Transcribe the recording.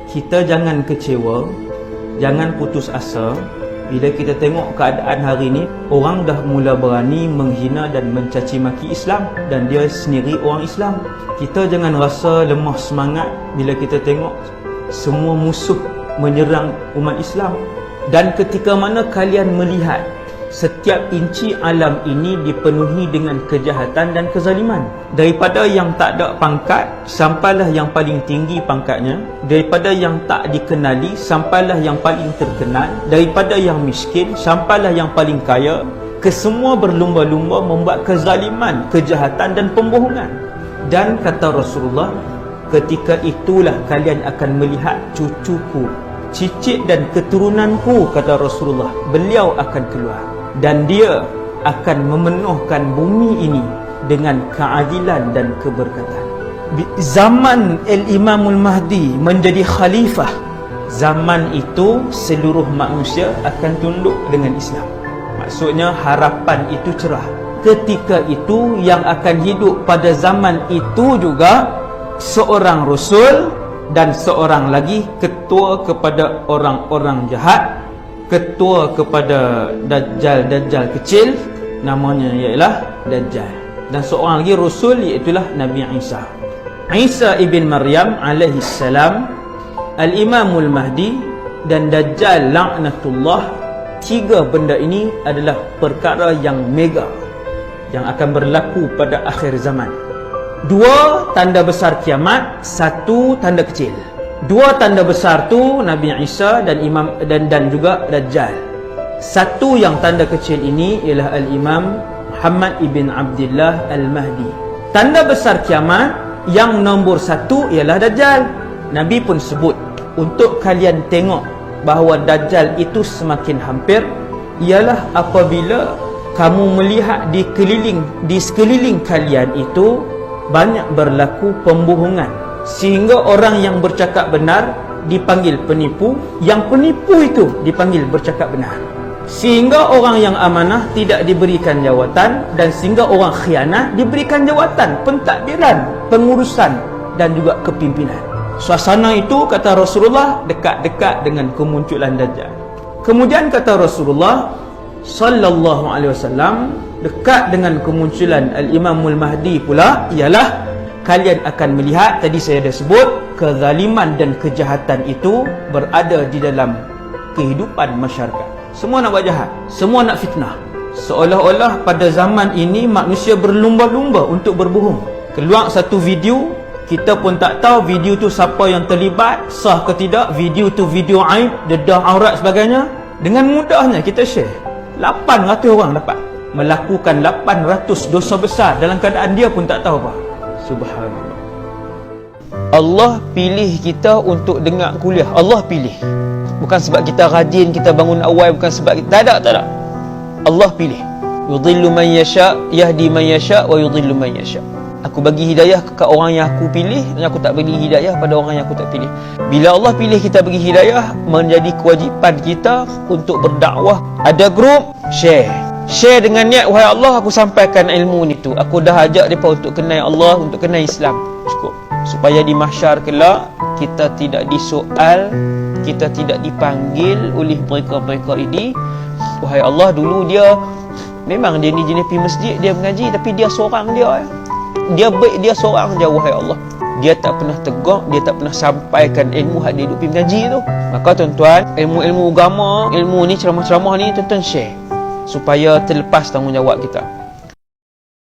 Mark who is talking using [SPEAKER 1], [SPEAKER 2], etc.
[SPEAKER 1] kita jangan kecewa, jangan putus asa. Bila kita tengok keadaan hari ini, orang dah mula berani menghina dan mencaci maki Islam, dan dia sendiri orang Islam. Kita jangan rasa lemah semangat bila kita tengok semua musuh menyerang umat Islam. Dan ketika mana kalian melihat setiap inci alam ini dipenuhi dengan kejahatan dan kezaliman, daripada yang tak ada pangkat sampailah yang paling tinggi pangkatnya, daripada yang tak dikenali sampailah yang paling terkenal, daripada yang miskin sampailah yang paling kaya. Kesemua berlumba-lumba membuat kezaliman, kejahatan dan pembohongan. Dan kata Rasulullah, ketika itulah kalian akan melihat cucuku, cicit dan keturunanku, kata Rasulullah, beliau akan keluar dan dia akan memenuhkan bumi ini dengan keadilan dan keberkatan. Zaman Al-Imamul Mahdi menjadi khalifah, zaman itu seluruh manusia akan tunduk dengan Islam. Maksudnya harapan itu cerah. Ketika itu yang akan hidup pada zaman itu juga seorang Rasul dan seorang lagi ketua kepada orang-orang jahat, ketua kepada Dajjal kecil, namanya ialah Dajjal. Dan seorang lagi Rasul, iaitulah Nabi Isa. Isa ibn Maryam alaihi salam, Al-Imamul Mahdi dan Dajjal laknatullah. Tiga benda ini adalah perkara yang mega yang akan berlaku pada akhir zaman. Dua tanda besar kiamat, satu tanda kecil. Dua tanda besar tu Nabi Isa dan dan juga Dajjal. Satu yang tanda kecil ini ialah Al-Imam Muhammad ibn Abdullah Al-Mahdi. Tanda besar kiamat yang nombor satu ialah Dajjal. Nabi pun sebut, untuk kalian tengok bahawa Dajjal itu semakin hampir, ialah apabila kamu melihat di sekeliling kalian itu banyak berlaku pembohongan, sehingga orang yang bercakap benar dipanggil penipu, yang penipu itu dipanggil bercakap benar, sehingga orang yang amanah tidak diberikan jawatan, dan sehingga orang khianat diberikan jawatan, pentadbiran, pengurusan dan juga kepimpinan. Suasana itu, kata Rasulullah, dekat-dekat dengan kemunculan Dajjal. Kemudian kata Rasulullah sallallahu alaihi wasallam, dekat dengan kemunculan Al-Imamul Mahdi pula ialah kalian akan melihat, tadi saya dah sebut, kezaliman dan kejahatan itu berada di dalam kehidupan masyarakat. Semua nak buat jahat, semua nak fitnah. Seolah-olah pada zaman ini manusia berlumba-lumba untuk berbohong. Keluar satu video, kita pun tak tahu video tu siapa yang terlibat, sah ke tidak, video tu video aib, dedah aurat sebagainya. Dengan mudahnya kita share. 800 orang dapat melakukan 800 dosa besar dalam keadaan dia pun tak tahu apa. Subhanallah. Allah pilih kita untuk dengar kuliah. Allah pilih. Bukan sebab kita rajin, kita bangun awal, bukan sebab kita, tak ada. Allah pilih. Yudhillu man yasha, yahdi man yasha, wa yudhillu man yasha. Aku bagi hidayah ke orang yang aku pilih, dan aku tak bagi hidayah pada orang yang aku tak pilih. Bila Allah pilih kita bagi hidayah, menjadi kewajipan kita untuk berdakwah. Ada grup, share dengan niat, wahai Allah, aku sampaikan ilmu ni tu. Aku dah ajak mereka untuk kenal Allah, untuk kenal Islam. Cukup. Supaya di mahsyar kelak kita tidak disoal, kita tidak dipanggil oleh mereka-mereka ini. Wahai Allah, dulu dia memang dia ni jenis pergi masjid, dia mengaji, tapi dia seorang dia. Dia baik, dia seorang je, wahai Allah. Dia tak pernah tegur, dia tak pernah sampaikan ilmu hak dia duduk pergi mengaji tu. Maka tuan-tuan, ilmu-ilmu agama, ilmu ni, ceramah-ceramah ni, tuan-tuan share supaya terlepas tanggungjawab kita.